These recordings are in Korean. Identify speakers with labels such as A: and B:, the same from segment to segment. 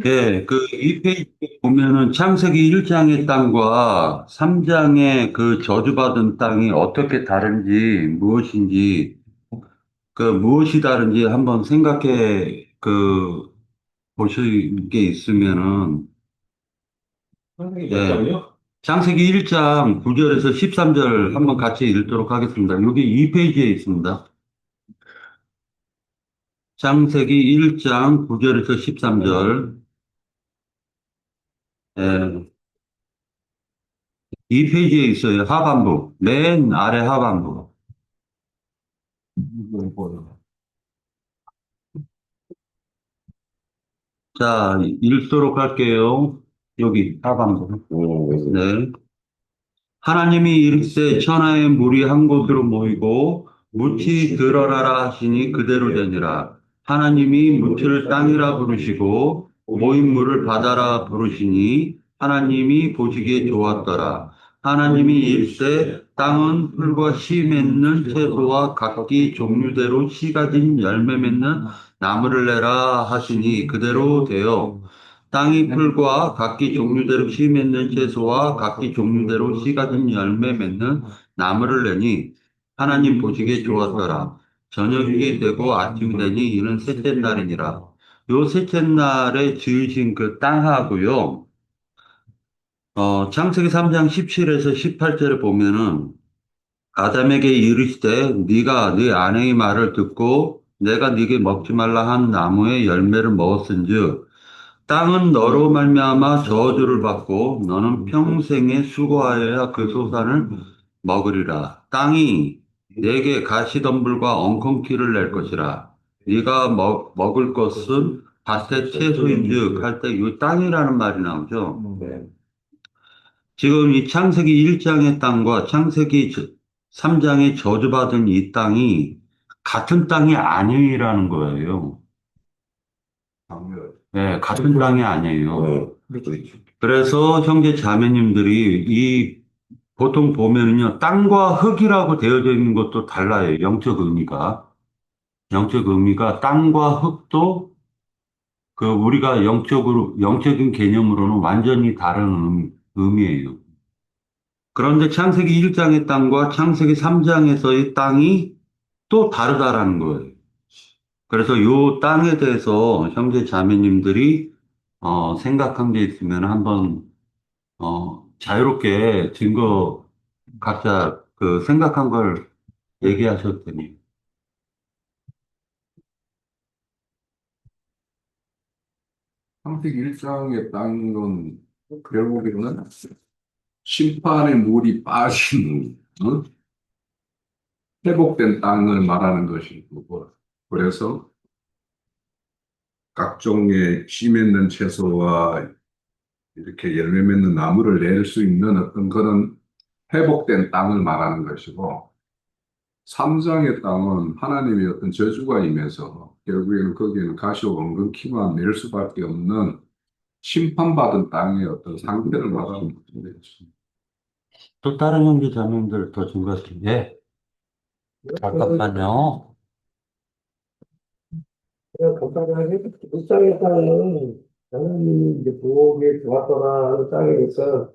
A: 예, 그 2페이지 보면은 창세기 1장의 땅과 3장의 그 저주받은 땅이 어떻게 다른지, 무엇인지, 그 무엇이 다른지 한번 생각해 보실 게 있으면은,
B: 선생님 몇
A: 예,
B: 장이요?
A: 창세기 1장 9절에서 13절 한번 같이 읽도록 하겠습니다. 여기 2페이지에 있습니다. 창세기 1장 9절에서 13절. 예, 2페이지에 있어요. 하반부. 맨 아래 하반부.
B: 뭐요?
A: 자, 읽도록 할게요. 여기 하반부. 네. 하나님이 이르시되 천하의 물이 한 곳으로 모이고 묻이 드러나라 하시니 그대로 되니라. 하나님이 묻을 땅이라 부르시고 모인 물을 바다라 부르시니 하나님이 보시기에 좋았더라. 하나님이 이르시되 땅은 풀과 씨 맺는 채소와 각기 종류대로 씨 가진 열매 맺는 나무를 내라 하시니 그대로 되어 땅이 풀과 각기 종류대로 씨 맺는 채소와 각기 종류대로 씨 가진 열매 맺는 나무를 내니 하나님 보시기에 좋았더라. 저녁이 되고 아침이 되니 이는 셋째 날이니라. 요 셋째 날에 지으신 그 땅하고요. 창세기 3장 17에서 18절에 보면은 아담에게 이르시되 네가 네 아내의 말을 듣고 내가 네게 먹지 말라 한 나무의 열매를 먹었은즉 땅은 너로 말미암아 저주를 받고 너는 평생에 수고하여야 그 소산을 먹으리라. 땅이 내게 가시덤불과 엉겅퀴를 낼 것이라. 네가 먹을 것은 밭의 채소인즉 할 때 이 땅이라는 말이 나오죠.
B: 네.
A: 지금 이 창세기 1장의 땅과 창세기 3장의 저주받은 이 땅이 같은 땅이 아니라는 거예요.
B: 당뇨.
A: 네, 같은 땅이 아니에요.
B: 그렇죠. 있죠.
A: 그래서 형제 자매님들이 보통 보면은요, 땅과 흙이라고 되어져 있는 것도 달라요. 영적 의미가. 영적 의미가 땅과 흙도 우리가 영적인 개념으로는 완전히 다른 의미예요. 그런데 창세기 1장의 땅과 창세기 3장에서의 땅이 또 다르다라는 거예요. 그래서 이 땅에 대해서 형제 자매님들이 생각한 게 있으면 한번 자유롭게 각자 그 생각한 걸 얘기하셔도 됩니다.
B: 창세기 1장의 땅은 결국에는 심판의 물이 빠진 회복된 땅을 말하는 것이고, 그래서 각종의 씨 맺는 채소와 이렇게 열매 맺는 나무를 낼 수 있는 어떤 그런 회복된 땅을 말하는 것이고, 삼장의 땅은 하나님의 어떤 저주가 임해서 결국에는 거기에는 가시와 엉겅퀴만 낼 수밖에 없는 심판받은 땅의 어떤 상태를 말하는 것입니다.
A: 또 다른 형제 자매님들 더 증거하시면, 예, 잠깐만요.
C: 간단하게 일상의 땅은 하나님이 이제 보기에 좋았더라 하는 땅이니까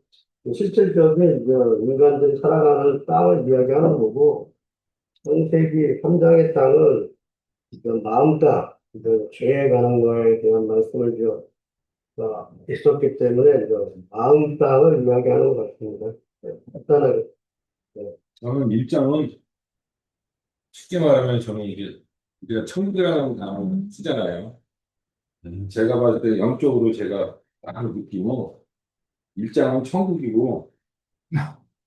C: 실질적인 이제 인간들이 살아가는 땅을 이야기하는 거고 창세기 3장의 땅은 이제 마음 땅, 이제 죄에 관한 거에 대한 말씀을 있었기 때문에 이제 마음 땅을 이야기하는 것 같습니다. 네, 간단하게. 네.
B: 저는 일장은 쉽게 말하면 저는 이게 우리가 천국이라는 단어 쓰잖아요. 제가 봤을 때 영적으로 제가 딱 느끼고 일장은 천국이고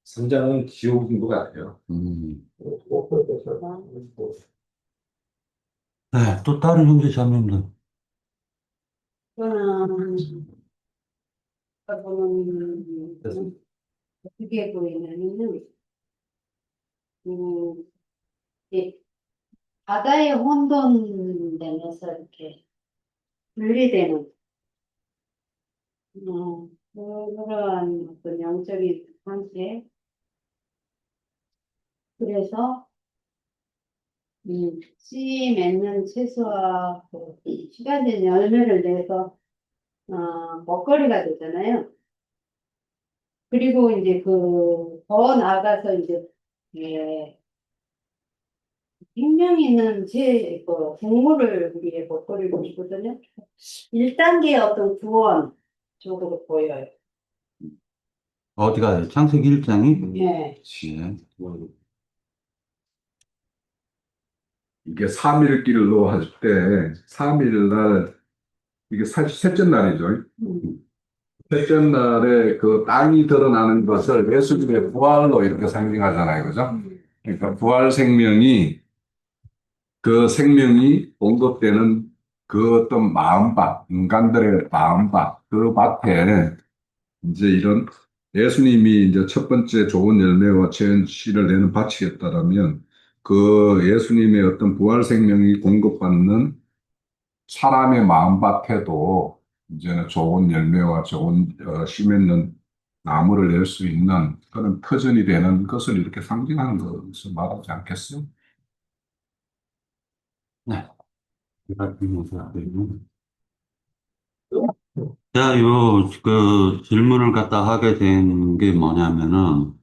B: 삼장은 지옥인 것 같아요.
A: 네, 또 다른 형제 자매님들.
D: 저는 보면 어떻게 보이냐면은 음, 이 바다에 혼돈되면서 이렇게 분리되는 그러한 어떤 영적인 상태. 그래서 씨 맺는 채소와 그 시간된 열매를 내서 먹거리가 되잖아요. 그리고 이제 더 나아가서 이제, 예, 생명 있는 동물을 우리의 먹거리로 주거든요. 1단계의 어떤 구원 쪽으로 보여요.
A: 어디가 창세기 1장이?
D: 예.
A: 예.
B: 이게 3일길로 할 때, 3일 날, 이게 사실 셋째 날이죠.
D: 음.
B: 셋째 날에 그 땅이 드러나는 것을 예수님의 부활로 이렇게 상징하잖아요. 그죠? 그러니까 부활 생명이, 그 생명이 공급되는 그 어떤 마음밭, 인간들의 마음밭, 그 밭에 이제 이런 예수님이 이제 첫 번째 좋은 열매와 죄의 씨를 내는 밭이었다라면 그 예수님의 어떤 부활 생명이 공급받는 사람의 마음밭에도 이제는 좋은 열매와 좋은 씨 맺는 나무를 낼 수 있는 그런 터전이 되는 것을 이렇게 상징하는 것을 말하지 않겠어요?
A: 네. 자, 질문을 갖다 하게 된 게 뭐냐면은,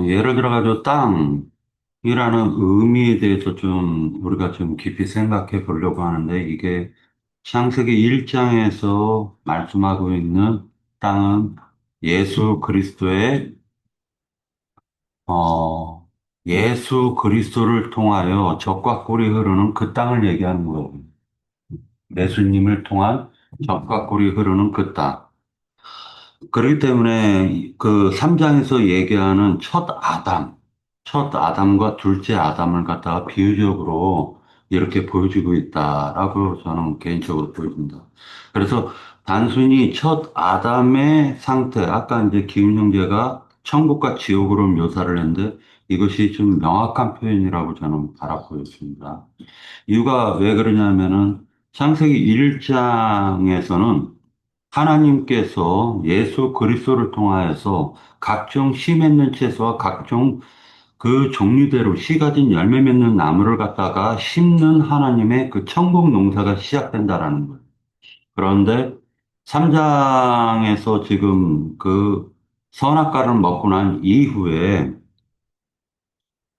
A: 예를 들어가지고 땅이라는 의미에 대해서 좀 우리가 좀 깊이 생각해 보려고 하는데, 이게 창세기 1장에서 말씀하고 있는 땅은 예수 그리스도의, 어, 예수 그리스도를 통하여 적과 꿀이 흐르는 그 땅을 얘기하는 거예요. 예수님을 통한 적과 꿀이 흐르는 그 땅. 그렇기 때문에 그 3장에서 얘기하는 첫 아담과 둘째 아담을 갖다가 비유적으로 이렇게 보여주고 있다라고 저는 개인적으로 보여집니다. 그래서 단순히 첫 아담의 상태, 아까 이제 기훈 형제가 천국과 지옥으로 묘사를 했는데 이것이 좀 명확한 표현이라고 저는 바라보였습니다. 이유가 왜 그러냐면은 창세기 1장에서는 하나님께서 예수 그리스도를 통하여서 각종 씨 맺는 채소와 각종 그 종류대로 씨 가진 열매 맺는 나무를 갖다가 심는 하나님의 그 천국 농사가 시작된다라는 거예요. 그런데 3장에서 지금 그 선악과를 먹고 난 이후에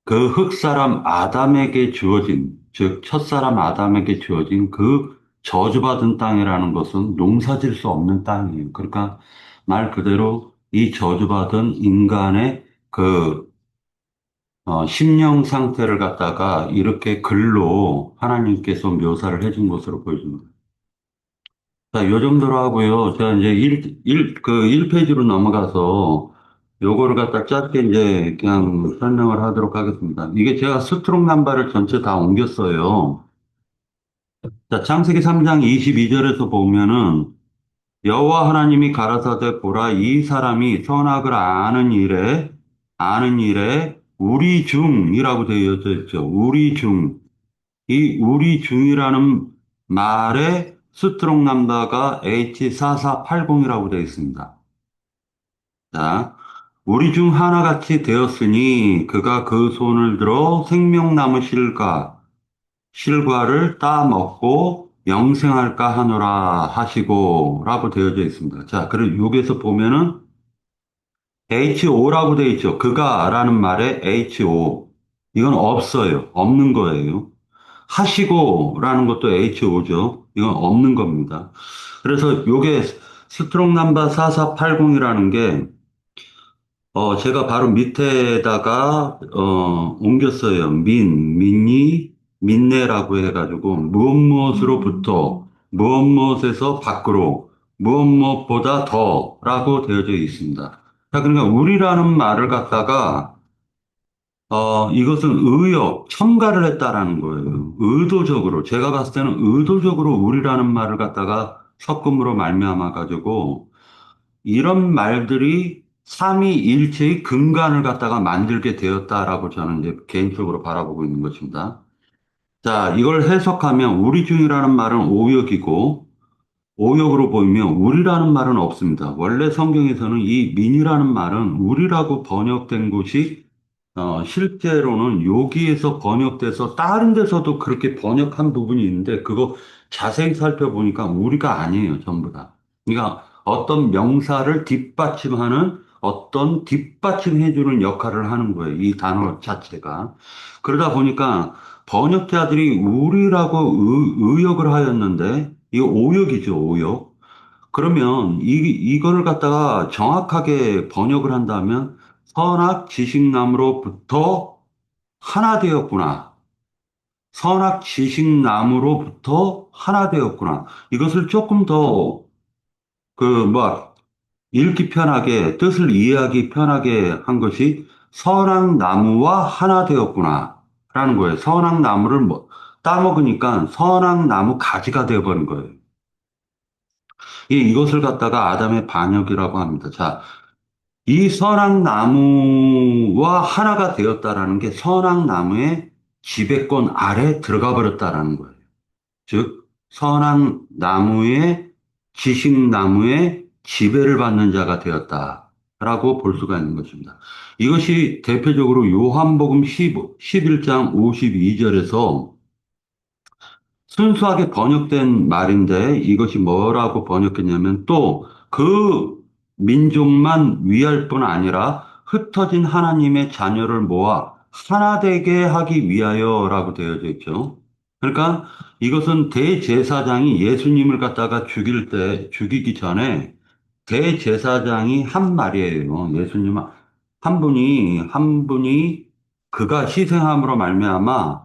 A: 그 흙사람 아담에게 주어진, 즉, 첫사람 아담에게 주어진 그 저주받은 땅이라는 것은 농사질 수 없는 땅이에요. 그러니까 말 그대로 이 저주받은 인간의 심령 상태를 갖다가 이렇게 글로 하나님께서 묘사를 해준 것으로 보여집니다. 자, 요 정도로 하고요. 제가 이제 1페이지로 넘어가서 요거를 갖다 짧게 이제 그냥 설명을 하도록 하겠습니다. 이게 제가 스트롱 남바를 전체 다 옮겼어요. 자, 창세기 3장 22절에서 보면은 여호와 하나님이 가라사대 보라 이 사람이 선악을 아는 일에 우리 중이라고 되어져 있죠. 우리 중. 이 우리 중이라는 말에 스트롱 남바가 H4480이라고 되어 있습니다. 자, 우리 중 하나같이 되었으니 그가 그 손을 들어 생명나무 실과를 따먹고 영생할까 하노라 하시고 라고 되어져 있습니다. 자, 그리고 여기에서 보면은 HO라고 되어 있죠. 그가라는 말에 HO. 이건 없어요. 없는 거예요. 하시고라는 것도 HO죠. 이건 없는 겁니다. 그래서 요게 스트롱 넘버 4480이라는 게 제가 바로 밑에다가, 옮겼어요. 민네라고 해가지고, 무엇으로부터, 무엇에서 밖으로, 무엇보다 더라고 되어져 있습니다. 자, 그러니까 우리라는 말을 갖다가, 이것은 첨가를 했다라는 거예요. 의도적으로. 제가 봤을 때는 의도적으로 우리라는 말을 갖다가 섞음으로 말미암아 가지고, 이런 말들이 삼위일체의 근간을 갖다가 만들게 되었다라고 저는 이제 개인적으로 바라보고 있는 것입니다. 자, 이걸 해석하면 우리 중이라는 말은 오역이고 오역으로 보이면 우리라는 말은 없습니다. 원래 성경에서는 이 민이라는 말은 우리라고 번역된 곳이 실제로는 여기에서 번역돼서 다른 데서도 그렇게 번역한 부분이 있는데 그거 자세히 살펴보니까 우리가 아니에요, 전부 다. 그러니까 어떤 명사를 뒷받침하는 어떤 뒷받침해주는 역할을 하는 거예요, 이 단어 자체가. 그러다 보니까 번역자들이 우리라고 의역을 하였는데 이거 오역이죠, 오역. 그러면 이거를 갖다가 정확하게 번역을 한다면 선악 지식나무로부터 하나 되었구나. 선악 지식나무로부터 하나 되었구나. 이것을 조금 더, 뭐, 읽기 편하게, 뜻을 이해하기 편하게 한 것이 선악나무와 하나 되었구나. 라는 거예요. 선악나무를 따먹으니까 선악나무 가지가 되어버린 거예요. 이것을 갖다가 아담의 반역이라고 합니다. 자, 이 선악나무와 하나가 되었다라는 게 선악나무의 지배권 아래 들어가 버렸다라는 거예요. 즉, 선악나무의 지식나무의 지배를 받는 자가 되었다라고 볼 수가 있는 것입니다. 이것이 대표적으로 요한복음 11장 52절에서 순수하게 번역된 말인데 이것이 뭐라고 번역했냐면 또 그 민족만 위할 뿐 아니라 흩어진 하나님의 자녀를 모아 하나 되게 하기 위하여라고 되어져 있죠. 그러니까 이것은 대제사장이 예수님을 갖다가 죽이기 전에 대제사장이 한 말이에요. 예수님 한 분이 그가 희생함으로 말미암아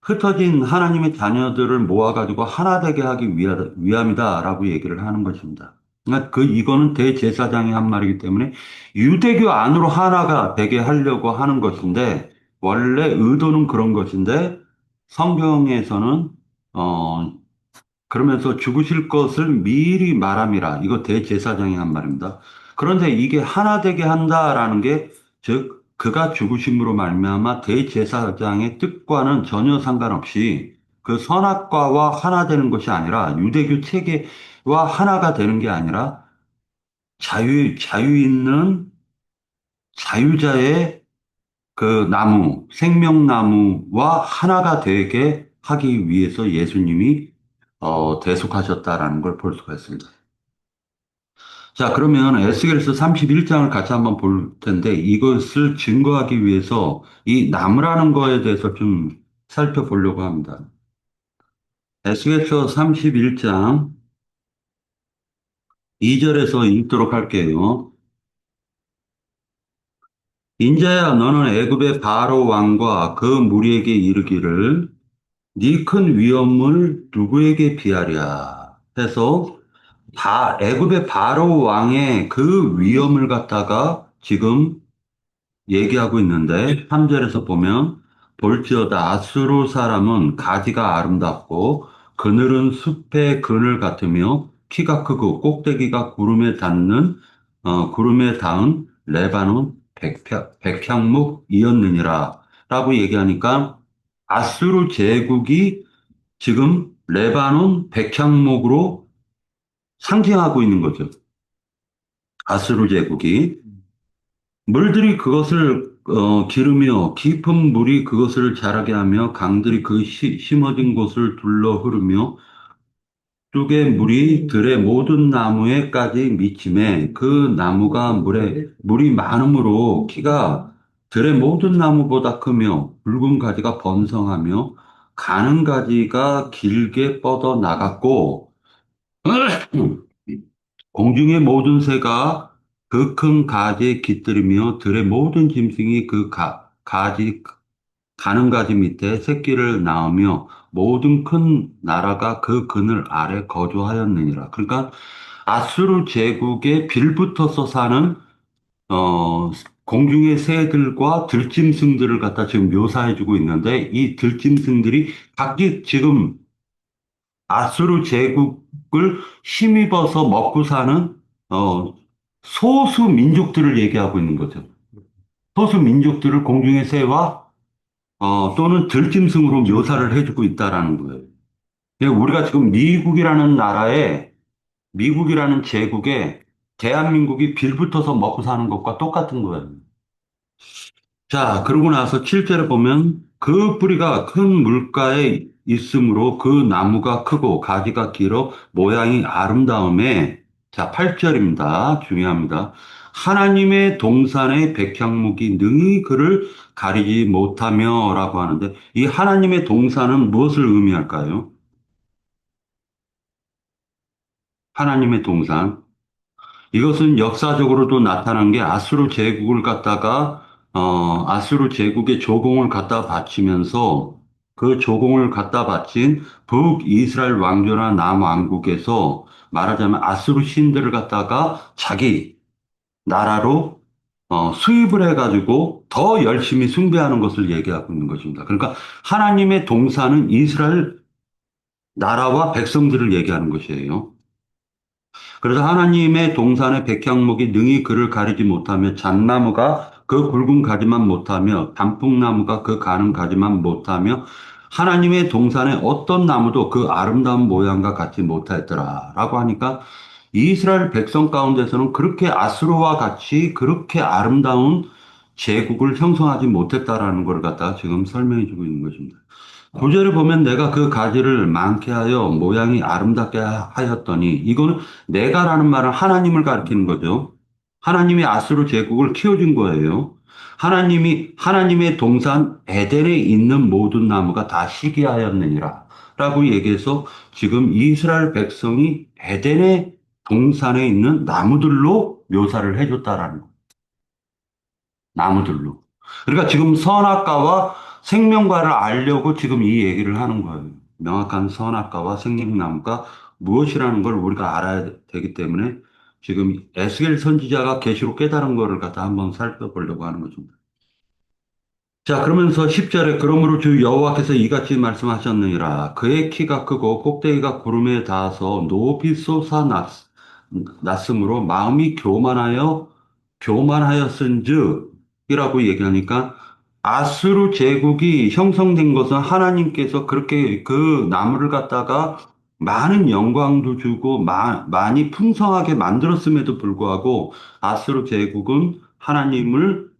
A: 흩어진 하나님의 자녀들을 모아가지고 하나 되게 하기 위함이다라고 얘기를 하는 것입니다. 그러니까 이거는 대제사장이 한 말이기 때문에 유대교 안으로 하나가 되게 하려고 하는 것인데, 원래 의도는 그런 것인데, 성경에서는, 어, 그러면서 죽으실 것을 미리 말함이라. 이거 대제사장이 한 말입니다. 그런데 이게 하나 되게 한다라는 게, 즉, 그가 죽으심으로 말미암아 대제사장의 뜻과는 전혀 상관없이 그 선악과와 하나 되는 것이 아니라 유대교 체계와 하나가 되는 게 아니라 자유 있는 자유자의 그 나무, 생명나무와 하나가 되게 하기 위해서 예수님이 대속하셨다라는 걸 볼 수가 있습니다. 자, 그러면 에스겔서 31장을 같이 한번 볼 텐데 이것을 증거하기 위해서 이 나무라는 거에 대해서 좀 살펴보려고 합니다. 에스겔서 31장 2절에서 읽도록 할게요. 인자야 너는 애굽의 바로 왕과 그 무리에게 이르기를 네 큰 위엄을 누구에게 비하랴 해서 애굽의 바로 왕의 그 위엄을 갖다가 지금 얘기하고 있는데 3절에서 보면 볼지어다 아수르 사람은 가지가 아름답고 그늘은 숲의 그늘 같으며 키가 크고 꼭대기가 구름에 닿은 레바논 백향목이었느니라 라고 얘기하니까 아수르 제국이 지금 레바논 백향목으로 상징하고 있는 거죠. 아수르 제국이. 물들이 그것을 기르며 깊은 물이 그것을 자라게 하며 강들이 그 심어진 곳을 둘러 흐르며 뚝의 물이 들의 모든 나무에까지 미침에 그 나무가 물이 많으므로 키가 들의 모든 나무보다 크며 붉은 가지가 번성하며 가는 가지가 길게 뻗어 나갔고 공중의 모든 새가 그 큰 가지에 깃들이며 들의 모든 짐승이 그 가는 가지 밑에 새끼를 낳으며 모든 큰 나라가 그 그늘 아래 거주하였느니라. 그러니까 아수르 제국에 빌붙어서 사는 어, 공중의 새들과 들짐승들을 갖다 지금 묘사해주고 있는데 이 들짐승들이 각기 지금 아수르 제국을 힘입어서 먹고 사는 어, 소수 민족들을 얘기하고 있는 거죠. 소수 민족들을 공중의 새와 또는 들짐승으로 묘사를 해주고 있다라는 거예요. 그러니까 우리가 지금 미국이라는 제국에 대한민국이 빌붙어서 먹고 사는 것과 똑같은 거예요. 자, 그러고 나서 7절에 보면 그 뿌리가 큰 물가에 있으므로 그 나무가 크고 가지가 길어 모양이 아름다움에 자, 8절입니다. 중요합니다. 하나님의 동산의 백향목이 능히 그를 가리지 못하며 라고 하는데 이 하나님의 동산은 무엇을 의미할까요? 하나님의 동산. 이것은 역사적으로도 나타난 게 아수르 제국을 갖다가 아수르 제국의 조공을 갖다 바치면서 그 조공을 갖다 바친 북이스라엘 왕조나 남왕국에서 말하자면 아수르 신들을 갖다가 자기 나라로 수입을 해가지고 더 열심히 숭배하는 것을 얘기하고 있는 것입니다. 그러니까 하나님의 동산은 이스라엘 나라와 백성들을 얘기하는 것이에요. 그래서 하나님의 동산의 백향목이 능히 그를 가리지 못하며 잣나무가 그 굵은 가지만 못하며 단풍나무가 그 가는 가지만 못하며 하나님의 동산의 어떤 나무도 그 아름다운 모양과 같이 못하였더라 라고 하니까 이스라엘 백성 가운데서는 그렇게 아수르와 같이 그렇게 아름다운 제국을 형성하지 못했다라는 걸 갖다가 지금 설명해 주고 있는 것입니다. 구절을 보면 내가 그 가지를 많게 하여 모양이 아름답게 하였더니 이거는 내가라는 말은 하나님을 가리키는 거죠. 하나님이 아수르 제국을 키워준 거예요. 하나님의 동산 에덴에 있는 모든 나무가 다 시기하였느니라 라고 얘기해서 지금 이스라엘 백성이 에덴의 동산에 있는 나무들로 묘사를 해줬다라는 거예요. 나무들로. 그러니까 지금 선악과와 생명과를 알려고 지금 이 얘기를 하는 거예요. 명확한 선악과와 생명나무가 무엇이라는 걸 우리가 알아야 되기 때문에 지금 에스겔 선지자가 계시로 깨달은 거를 갖다 한번 살펴보려고 하는 것입니다. 자, 그러면서 10절에 그러므로 주 여호와께서 이같이 말씀하셨느니라. 그의 키가 크고 꼭대기가 구름에 닿아서 높이 솟아났으므로 마음이 교만하였은즉 이라고 얘기하니까 아수르 제국이 형성된 것은 하나님께서 그렇게 그 나무를 갖다가 많은 영광도 주고 많이 풍성하게 만들었음에도 불구하고 아수르 제국은 하나님을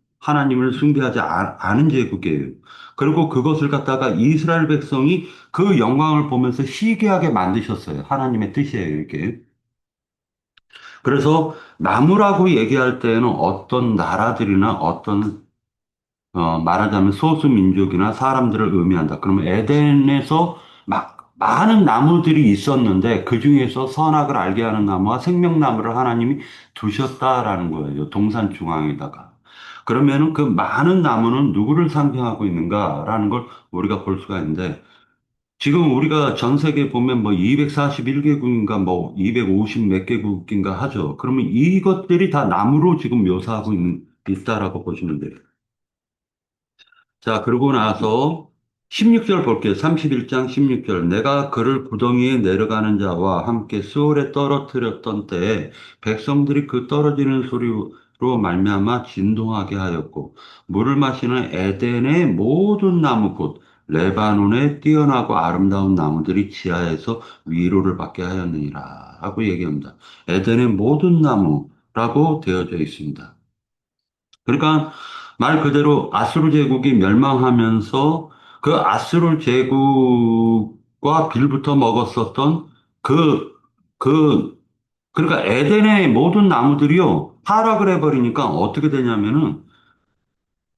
A: 숭배하지 않은 제국이에요. 그리고 그것을 갖다가 이스라엘 백성이 그 영광을 보면서 시기하게 만드셨어요. 하나님의 뜻이에요, 이게. 그래서 나무라고 얘기할 때에는 어떤 나라들이나 말하자면 소수 민족이나 사람들을 의미한다. 그러면 에덴에서 많은 나무들이 있었는데 그 중에서 선악을 알게 하는 나무와 생명나무를 하나님이 두셨다라는 거예요. 동산 중앙에다가. 그러면은 그 많은 나무는 누구를 상징하고 있는가라는 걸 우리가 볼 수가 있는데 지금 우리가 전 세계에 보면 뭐 241개국인가 뭐 250 몇 개국인가 하죠. 그러면 이것들이 다 나무로 지금 묘사하고 있다라고 보시면 돼요. 자, 그러고 나서 16절 볼게요. 31장 16절. 내가 그를 구덩이에 내려가는 자와 함께 수월에 떨어뜨렸던 때에 백성들이 그 떨어지는 소리로 말미암아 진동하게 하였고 물을 마시는 에덴의 모든 나무 곧 레바논의 뛰어나고 아름다운 나무들이 지하에서 위로를 받게 하였느니라 하고 얘기합니다. 에덴의 모든 나무라고 되어져 있습니다. 그러니까 말 그대로 아수르 제국이 멸망하면서 그 아수르 제국과 빌붙어 먹었었던 그, 그, 그러니까 에덴의 모든 나무들이요, 타락을 해버리니까 어떻게 되냐면은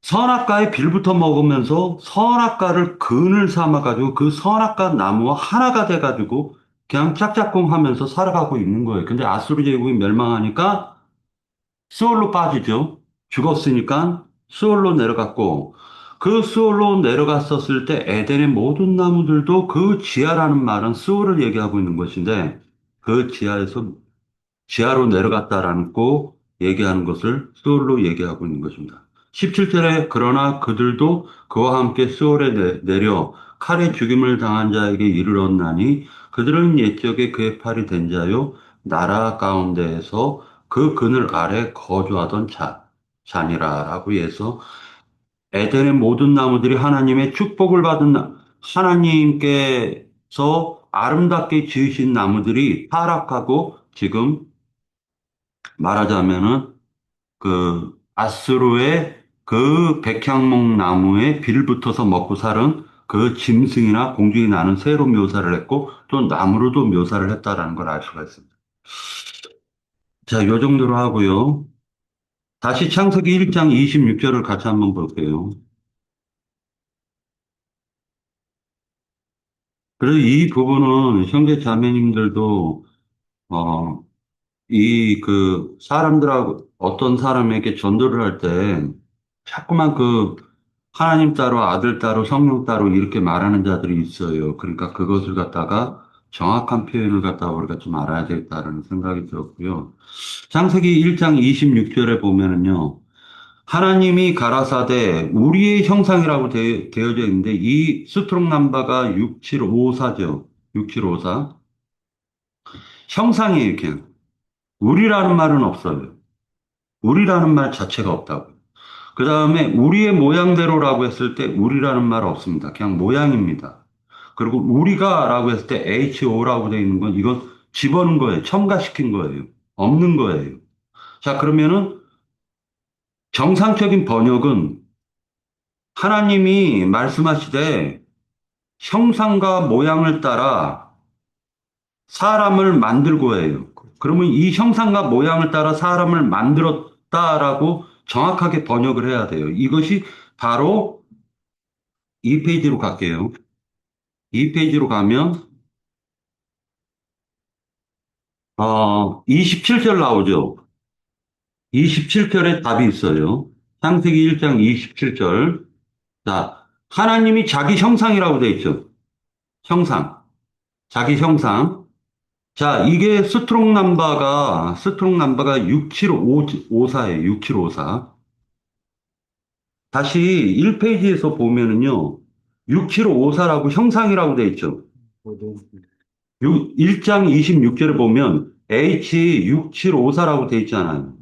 A: 선악과에 빌붙어 먹으면서 선악과를 근을 삼아가지고 그 선악과 나무와 하나가 돼가지고 그냥 짝짝꿍 하면서 살아가고 있는 거예요. 근데 아수르 제국이 멸망하니까 수올로 빠지죠. 죽었으니까 수올로 내려갔고 그 수올로 내려갔었을 때 에덴의 모든 나무들도 그 지하라는 말은 수올을 얘기하고 있는 것인데 그 지하로 내려갔다라는 꼭 얘기하는 것을 수올로 얘기하고 있는 것입니다. 17절에 그러나 그들도 그와 함께 수올에 내려 칼에 죽임을 당한 자에게 이르렀나니 그들은 옛적에 그의 팔이 된 자요 나라 가운데에서 그 그늘 아래 거주하던 자니라라고 해서 에덴의 모든 나무들이 하나님의 축복을 받은 하나님께서 아름답게 지으신 나무들이 타락하고 지금 말하자면은 그 아수르의 그 백향목 나무에 빌붙어서 먹고 살은 그 짐승이나 공중에 나는 새로 묘사를 했고 또 나무로도 묘사를 했다라는 걸 알 수가 있습니다. 자, 요 정도로 하고요. 다시 창세기 1장 26절을 같이 한번 볼게요. 그래서 이 부분은 형제 자매님들도 어, 사람들하고 어떤 사람에게 전도를 할 때 자꾸만 하나님 따로 아들 따로 성령 따로 이렇게 말하는 자들이 있어요. 그러니까 그것을 갖다가 정확한 표현을 갖다가 우리가 좀 알아야 되겠다는 생각이 들었고요. 창세기 1장 26절에 보면은요. 하나님이 가라사대 우리의 형상이라고 되어져 있는데 이 스트롱 남바가 6754죠. 6754. 형상이에요, 그냥. 우리라는 말은 없어요. 우리라는 말 자체가 없다고. 그 다음에 우리의 모양대로라고 했을 때 우리라는 말 없습니다. 그냥 모양입니다. 그리고 우리가라고 했을 때 HO라고 되어 있는 건 이건 집어넣은 거예요. 첨가시킨 거예요. 없는 거예요. 자, 그러면은 정상적인 번역은 하나님이 말씀하시되 형상과 모양을 따라 사람을 만들고 해요. 그러면 이 형상과 모양을 따라 사람을 만들었다라고 정확하게 번역을 해야 돼요. 이것이 바로 이 페이지로 갈게요. 이 페이지로 가면 27절 나오죠. 27절에 답이 있어요. 창세기 1장 27절. 자, 하나님이 자기 형상이라고 돼 있죠. 형상. 자기 형상. 자, 이게 스트롱 남바가 6754예요. 6754. 다시 1페이지에서 보면은요. 6754라고 형상이라고 돼 있죠. 1장 26절에 보면 H6754라고 돼 있잖아요.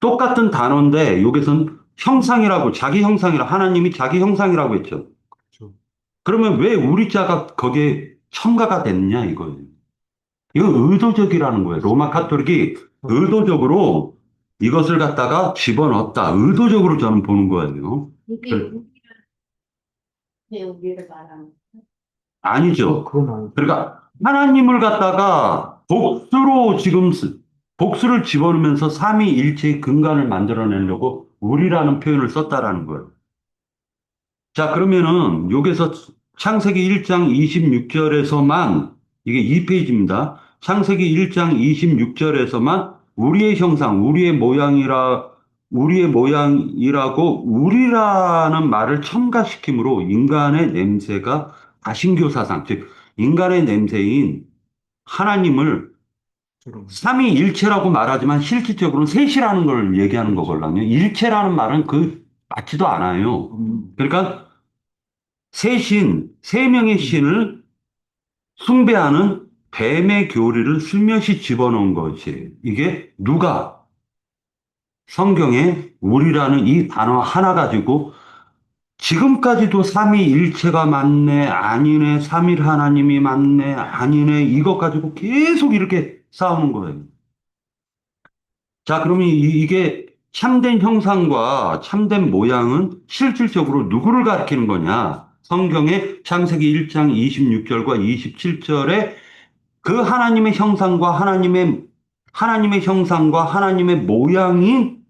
A: 똑같은 단어인데 여기선 형상이라고 자기 형상이라 하나님이 자기 형상이라고 했죠. 그러면 왜 우리 자가 거기에 첨가가 됐냐 이거예요. 이거 의도적이라는 거예요. 로마 카톨릭이 의도적으로 이것을 갖다가 집어넣었다. 의도적으로 저는 보는 거예요.
D: 이게 우리를 말하는
A: 아니죠.
C: 그건 아니죠.
A: 그러니까 하나님을 갖다가 복수를 집어넣으면서 삼위일체의 근간을 만들어내려고 우리라는 표현을 썼다라는 거예요. 자, 그러면은 여기서 창세기 1장 26절에서만 이게 2페이지입니다. 창세기 1장 26절에서만 우리의 형상, 우리의 모양이라고 우리라는 말을 첨가시킴으로 인간의 냄새가 다신교 사상, 즉 인간의 냄새인 하나님을 삼위일체라고 말하지만 실질적으로는 셋이라는 걸 얘기하는 거거든요. 일체라는 말은 맞지도 않아요. 그러니까 세 명의 신을 숭배하는 뱀의 교리를 슬며시 집어넣은 것이에요. 이게 누가 성경에 우리라는 이 단어 하나 가지고 지금까지도 삼위일체가 맞네, 아니네, 삼일 하나님이 맞네, 아니네, 이것 가지고 계속 이렇게 싸우는 거예요. 자, 그러면 이게 참된 형상과 참된 모양은 실질적으로 누구를 가리키는 거냐? 성경의 창세기 1장 26절과 27절에 그 하나님의 형상과 하나님의 모양인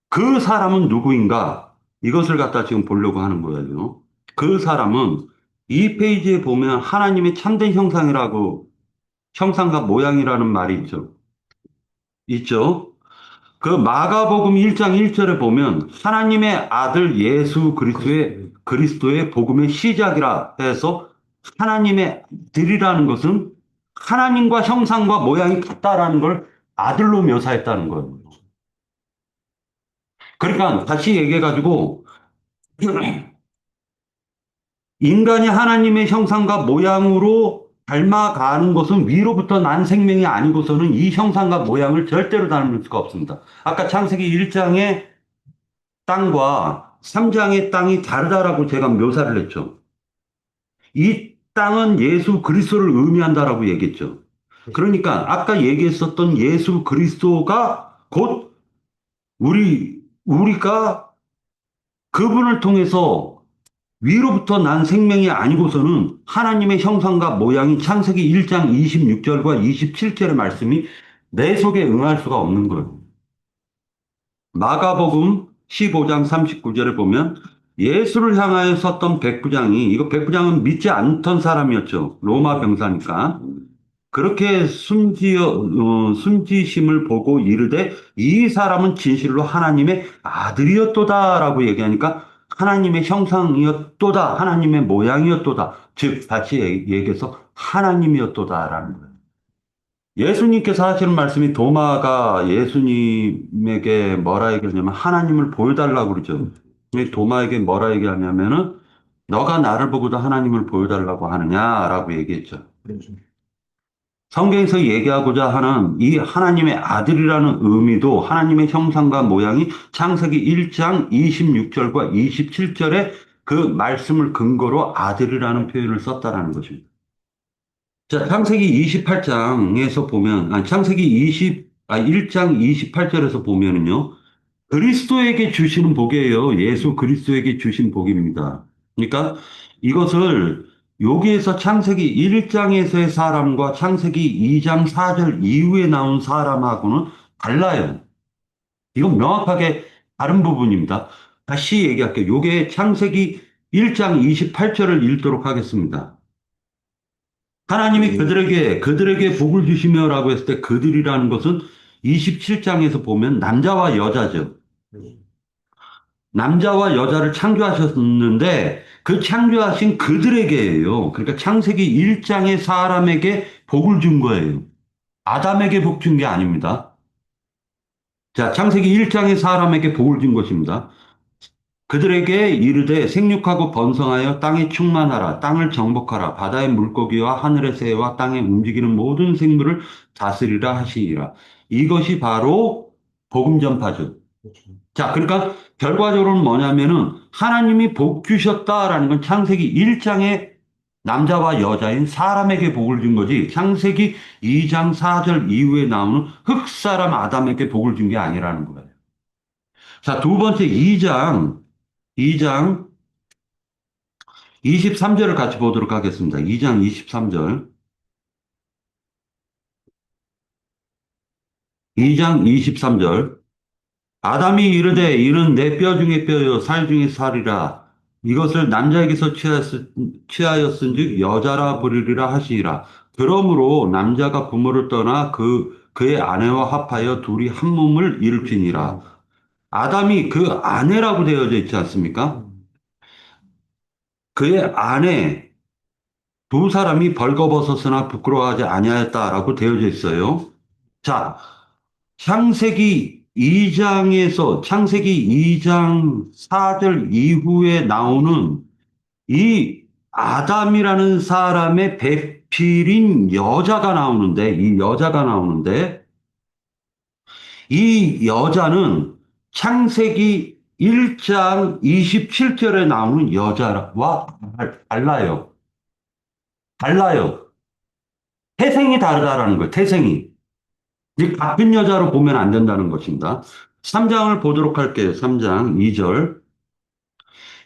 A: 그 사람은 누구인가? 이것을 갖다 지금 보려고 하는 거예요. 그 사람은 이 페이지에 보면 하나님의 참된 형상과 모양이라는 말이 있죠. 있죠? 그 마가복음 1장 1절에 보면 하나님의 아들 예수 그리스도의 복음의 시작이라 해서 하나님의 아들이라는 것은 하나님과 형상과 모양이 같다라는 걸 아들로 묘사했다는 거예요. 그러니까 다시 얘기해가지고 인간이 하나님의 형상과 모양으로 닮아가는 것은 위로부터 난 생명이 아니고서는 이 형상과 모양을 절대로 닮을 수가 없습니다. 아까 창세기 1장의 땅과 3장의 땅이 다르다라고 제가 묘사를 했죠. 이 땅은 예수 그리스도를 의미한다라고 얘기했죠. 그러니까 아까 얘기했었던 예수 그리스도가 곧 우리가 그분을 통해서 위로부터 난 생명이 아니고서는 하나님의 형상과 모양인 창세기 1장 26절과 27절의 말씀이 내 속에 응할 수가 없는 거예요. 마가복음 15장 39절에 보면 예수를 향하여 섰던 백부장이, 이거 백부장은 믿지 않던 사람이었죠. 로마 병사니까. 그렇게 숨지심을 보고 이르되 이 사람은 진실로 하나님의 아들이었도다라고 얘기하니까 하나님의 형상이었도다, 하나님의 모양이었도다. 즉 다시 얘기해서 하나님이었도다라는 거예요. 예수님께서 하시는 말씀이 도마가 예수님에게 뭐라 얘기하냐면 하나님을 보여달라고 그러죠. 근데 도마에게 뭐라 얘기하냐면은 너가 나를 보고도 하나님을 보여달라고 하느냐라고 얘기했죠. 성경에서 얘기하고자 하는 이 하나님의 아들이라는 의미도 하나님의 형상과 모양이 창세기 1장 26절과 27절에 그 말씀을 근거로 아들이라는 표현을 썼다라는 것입니다. 자, 창세기 28장에서 보면, 창세기 1장 28절에서 보면은요, 그리스도에게 주시는 복이에요. 예수 그리스도에게 주신 복입니다. 그러니까 이것을 여기에서 창세기 1장에서의 사람과 창세기 2장 4절 이후에 나온 사람하고는 달라요. 이건 명확하게 다른 부분입니다. 다시 얘기할게요. 요게 창세기 1장 28절을 읽도록 하겠습니다. 하나님이 그들에게 복을 주시며라고 했을 때 그들이라는 것은 27장에서 보면 남자와 여자죠. 남자와 여자를 창조하셨는데 그 창조하신 그들에게예요. 그러니까 창세기 1장의 사람에게 복을 준 거예요. 아담에게 복 준 게 아닙니다. 자, 창세기 1장의 사람에게 복을 준 것입니다. 그들에게 이르되 생육하고 번성하여 땅에 충만하라. 땅을 정복하라. 바다의 물고기와 하늘의 새와 땅에 움직이는 모든 생물을 다스리라 하시니라. 이것이 바로 복음 전파죠. 자, 그러니까 결과적으로는 뭐냐면은 하나님이 복 주셨다라는 건 창세기 1장에 남자와 여자인 사람에게 복을 준 거지 창세기 2장 4절 이후에 나오는 흙사람 아담에게 복을 준 게 아니라는 거예요. 자, 두 번째 2장 23절을 같이 보도록 하겠습니다. 2장 23절. 2장 23절. 아담이 이르되 이는 내 뼈 중에 뼈요 살 중에 살이라. 이것을 남자에게서 취하였은즉 여자라 부르리라 하시니라. 그러므로 남자가 부모를 떠나 그의 아내와 합하여 둘이 한 몸을 이룰지니라. 아담이 그 아내라고 되어져 있지 않습니까? 그의 아내 두 사람이 벌거벗었으나 부끄러워하지 아니하였다라고 되어져 있어요. 자, 창세기 2장 4절 이후에 나오는 이 아담이라는 사람의 배필인 여자가 나오는데, 이 여자는 창세기 1장 27절에 나오는 여자와 달라요. 태생이 다르다라는 거예요, 태생이. 이 같은 여자로 보면 안 된다는 것입니다. 3장을 보도록 할게요. 3장 2절.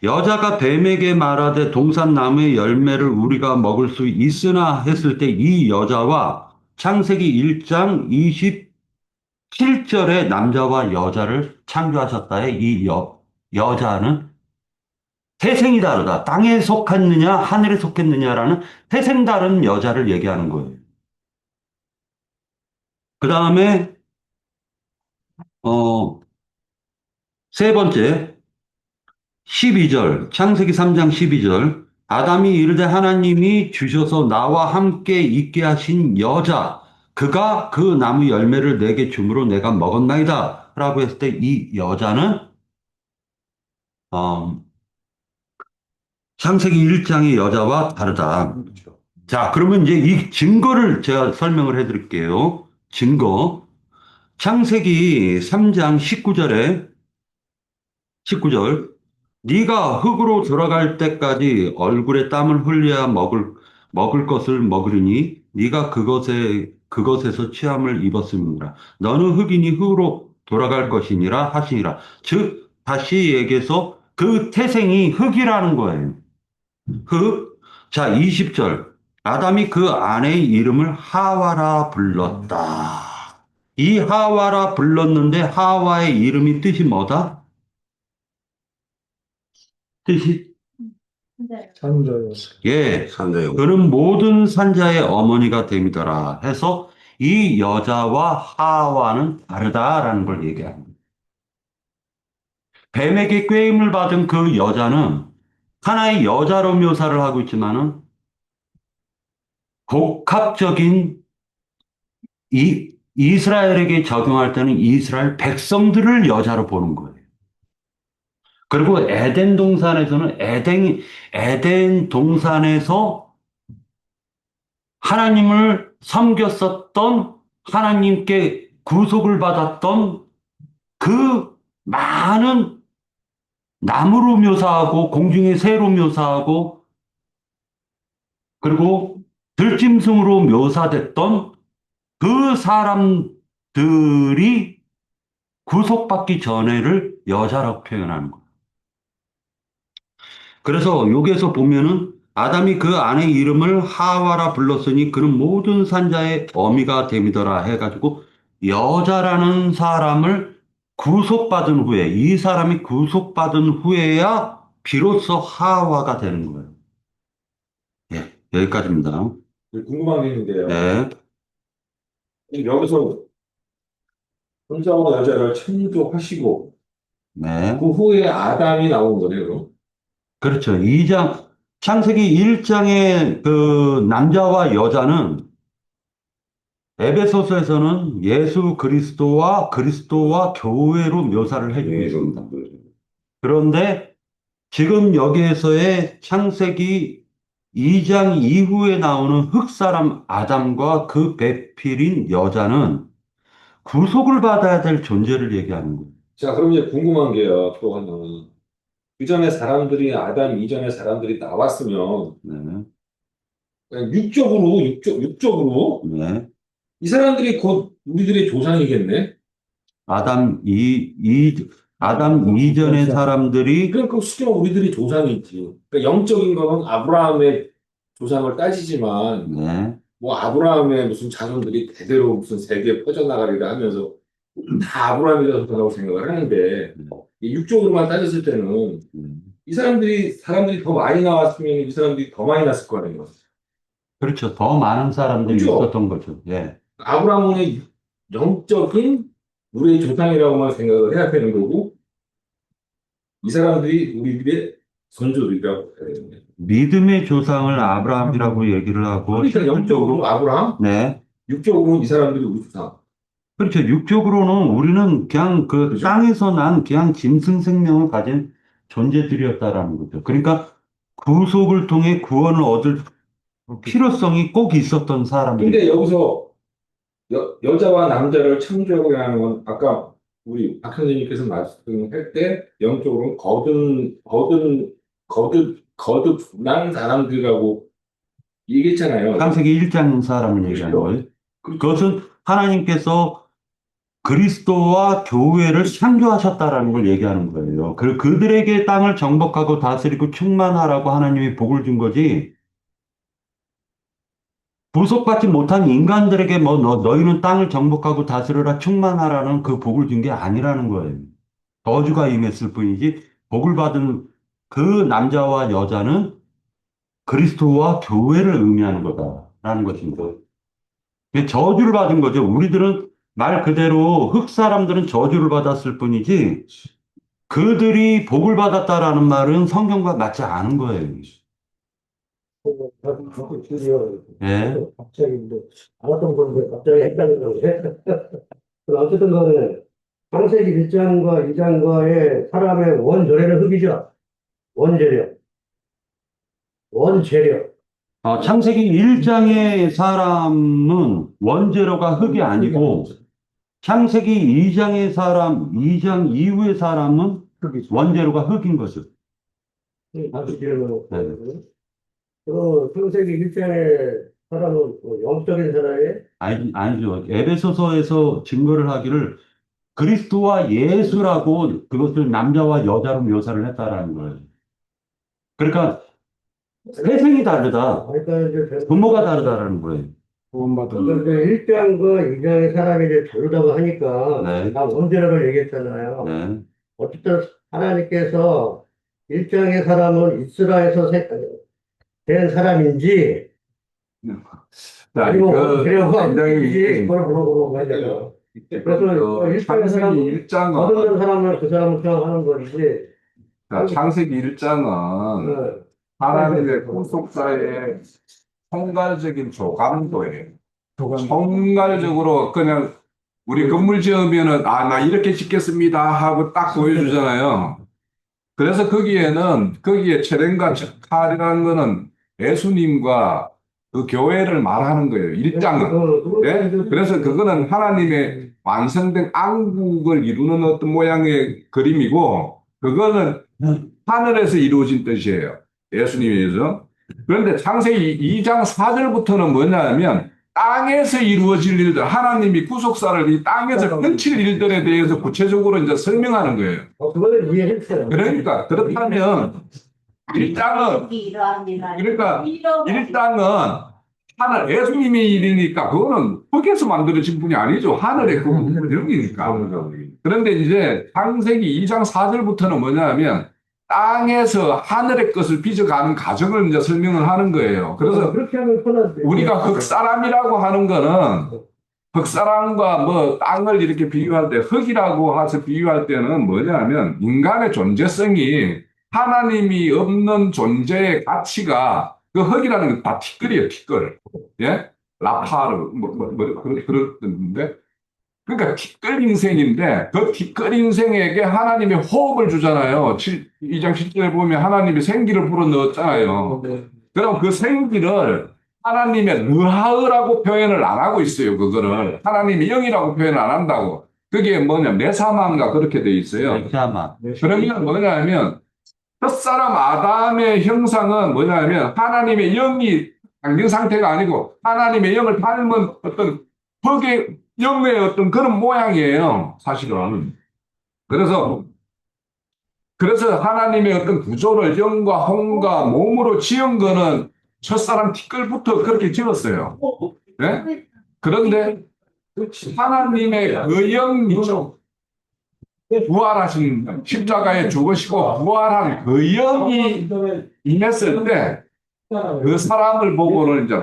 A: 여자가 뱀에게 말하되 동산 나무의 열매를 우리가 먹을 수 있으나 했을 때 이 여자와 창세기 1장 27절에 남자와 여자를 창조하셨다에 이 여자는 태생이 다르다. 땅에 속했느냐 하늘에 속했느냐라는 태생 다른 여자를 얘기하는 거예요. 그 다음에 세 번째 12절 창세기 3장 12절 아담이 이르되 하나님이 주셔서 나와 함께 있게 하신 여자 그가 그 나무 열매를 내게 주므로 내가 먹었나이다 라고 했을 때 이 여자는 창세기 1장의 여자와 다르다. 자, 그러면 이제 이 증거를 제가 설명을 해드릴게요. 증거. 창세기 3장 19절. 네가 흙으로 돌아갈 때까지 얼굴에 땀을 흘려야 먹을 것을 먹으리니 네가 그것에서 취함을 입었음이니라. 너는 흙이니 흙으로 돌아갈 것이니라 하시니라. 즉 다시 얘기해서 그 태생이 흙이라는 거예요. 흙. 자, 20절. 아담이 그 아내의 이름을 하와라 불렀다. 이 하와라 불렀는데 하와의 이름이 뜻이 뭐다? 뜻이
C: 산자요.
A: 예.
B: 산자요.
A: 그는 모든 산자의 어머니가 됨이더라 해서 이 여자와 하와는 다르다라는 걸 얘기합니다. 뱀에게 꾀임을 받은 그 여자는 하나의 여자로 묘사를 하고 있지만은 복합적인 이스라엘에게 적용할 때는 이스라엘 백성들을 여자로 보는 거예요. 그리고 에덴 동산에서는 에덴 동산에서 하나님을 섬겼었던 하나님께 구속을 받았던 그 많은 나무로 묘사하고 공중의 새로 묘사하고 그리고 들짐승으로 묘사됐던 그 사람들이 구속받기 전에를 여자라고 표현하는 거예요. 그래서 여기에서 보면은 아담이 그 아내의 이름을 하와라 불렀으니 그는 모든 산자의 어미가 됨이더라 해가지고 여자라는 사람을 구속받은 후에 이 사람이 구속받은 후에야 비로소 하와가 되는 거예요. 예, 여기까지입니다.
E: 궁금한 게 있는데요.
A: 네,
E: 여기서 남자와 여자를 창조하시고
A: 네.
E: 그 후에 아담이 나온 거네요. 그럼?
A: 그렇죠. 창세기 1장의 그 남자와 여자는 에베소서에서는 예수 그리스도와 교회로 묘사를 해주고 있습니다. 그런데 지금 여기에서의 창세기 2장 이후에 나오는 흙사람 아담과 그 배필인 여자는 구속을 받아야 될 존재를 얘기하는 거예요.
E: 자, 그럼 이제 궁금한 게요. 또 하나. 그 전에 사람들이 아담 이전에 사람들이 나왔으면
A: 네,
E: 그냥 육적으로
A: 네.
E: 이 사람들이 곧 우리들의 조상이겠네.
A: 아담 이전의 사람들이
E: 그러니까 수경 우리들이 조상이지. 그러니까 영적인 거는 아브라함의 조상을 따지지만
A: 네,
E: 뭐 아브라함의 무슨 자손들이 대대로 무슨 세계에 퍼져나가리라 하면서 다 아브라함이 자손이라고 생각을 하는데 이 육적으로만 따졌을 때는 이 사람들이 더 많이 나왔으면 이 사람들이 더 많이 났을 거 아니에요.
A: 그렇죠. 더 많은 사람들이
E: 그렇죠.
A: 있었던 거죠. 예.
E: 아브라함의 영적인 우리의 조상이라고만 생각을 해야 되는 거고 이 사람들이 우리들의 선조들이라고 해야 되는 거예요.
A: 믿음의 조상을 아브라함이라고 얘기를 하고
E: 그러니까 영적으로 아브라함,
A: 네.
E: 육적으로는 이 사람들이 우리 조상.
A: 그렇죠. 육적으로는 우리는 그냥 그
E: 그렇죠.
A: 땅에서 난 그냥 짐승 생명을 가진 존재들이었다라는 거죠. 그러니까 구속을 통해 구원을 얻을 필요성이 꼭 있었던 사람들이.
E: 근데 여기서 여자와 남자를 창조하는 건 아까 우리 박 선생님께서 말씀할 때 영적으로는 거듭난 사람들이라고 얘기했잖아요.
A: 창세기 1장 사람을 얘기하는 거예요. 그것은 하나님께서 그리스도와 교회를 창조하셨다라는 걸 얘기하는 거예요. 그들에게 땅을 정복하고 다스리고 충만하라고 하나님이 복을 준 거지. 구속받지 못한 인간들에게 뭐 너희는 땅을 정복하고 다스려라 충만하라는 그 복을 준 게 아니라는 거예요. 저주가 임했을 뿐이지 복을 받은 그 남자와 여자는 그리스도와 교회를 의미하는 거다라는 것입니다. 저주를 받은 거죠. 우리들은 말 그대로 흙 사람들은 저주를 받았을 뿐이지 그들이 복을 받았다라는 말은 성경과 맞지 않은 거예요.
C: 저도 드디어
A: 예.
C: 갑자기 뭐 알았던 건데 갑자기 헷갈리는데 어쨌든 간에 창세기 1장과 2장과의 사람의 원조례는 흙이죠. 원재료.
A: 창세기 1장의 사람은 원재료가 흙이 아니고 창세기 2장의 사람, 2장 이후의 사람은 원재료가 흙인 거죠.
C: 다시 기르는
A: 네.
C: 창세기 1장의 사람은 뭐 영적인 사람이에요?
A: 아니죠. 에베소서에서 증거를 하기를 그리스도와 예수라고 그것을 남자와 여자로 묘사를 했다라는 거예요. 그러니까 회생이 다르다.
C: 그러니까 이제
A: 부모가 다르다라는 거예요.
C: 그러니까 1장과 2장의 사람이 이제 다르다고 하니까
A: 네.
C: 나 원죄라고 얘기했잖아요.
A: 네.
C: 어쨌든 하나님께서 1장의 사람은 이스라엘에서 된 사람인지
B: 자,
C: 아니면
B: 그
C: 굉장히
B: 굉장히
C: 그걸 물어보는 거예요. 그래서
B: 그
C: 일장의 사람은
B: 창세기 1장은
C: 얻는 사람은 그 사람을 생각하는 거지.
B: 창세기 1장은 하나님의 구속사의 총괄적인 조감도예요. 총괄적으로 그냥 우리 건물 지으면은 나 이렇게 짓겠습니다 하고 딱 보여주잖아요. 그래서 거기에 체렌과 척칼이라는 거는 예수님과 그 교회를 말하는 거예요. 1장은. 네? 그래서 그거는 하나님의 완성된 왕국을 이루는 어떤 모양의 그림이고 그거는 하늘에서 이루어진 뜻이에요. 예수님에서. 그런데 창세기 2장 4절부터는 뭐냐면 땅에서 이루어질 일들, 하나님이 구속사를 이 땅에서 펼칠 일들에 대해서 구체적으로 이제 설명하는 거예요.
C: 그거는 이해했어요.
B: 그러니까 그렇다면 일장은 그러니까 일장은 하늘 예수님의 일이니까 그거는 흙에서 만들어진 분이 아니죠. 하늘의 그 영이니까. 그런데 이제 창세기 2장 4절부터는 뭐냐면 땅에서 하늘의 것을 빚어가는 과정을 이제 설명을 하는 거예요. 그래서
C: 그렇게 하면 편하지.
B: 우리가 흙사람이라고 하는 거는 흙사람과 뭐 땅을 이렇게 비유할 때 흙이라고 해서 비유할 때는 뭐냐면 인간의 존재성이 하나님이 없는 존재의 가치가 그 흙이라는 건 다 티끌이에요, 티끌. 예? 라파르, 그렇던데. 그러니까 티끌 인생인데 그 티끌 인생에게 하나님이 호흡을 주잖아요. 2장 7절에 보면 하나님이 생기를 불어넣었잖아요. 그럼 그 생기를 하나님의 느하으라고 표현을 안 하고 있어요. 그거를 하나님이 영이라고 표현을 안 한다고. 그게 뭐냐 메사만가 그렇게 돼 있어요.
A: 샤마.
B: 그러면 뭐냐면 첫사람 아담의 형상은 뭐냐면 하나님의 영이 강경 상태가 아니고 하나님의 영을 닮은 어떤 흙의 영의 어떤 그런 모양이에요. 사실은. 그래서 하나님의 어떤 구조를 영과 혼과 몸으로 지은 거는 첫사람 티끌부터 그렇게 지었어요. 네? 그런데 하나님의 그 영이죠. 부활하신 십자가에 죽으시고 부활한 그 영이 임했을 때 그 사람을 보고는 이제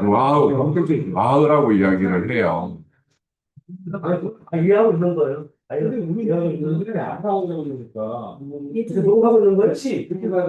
B: 와우라고 이야기를 해요.
C: 이해하고 있는 거예요.
E: 근데 우리
C: 이해하고 있는 거예요.
E: 안 나오려고 그러니까.
C: 농하고 있는 거예요?
E: 그렇지. 그렇게 가야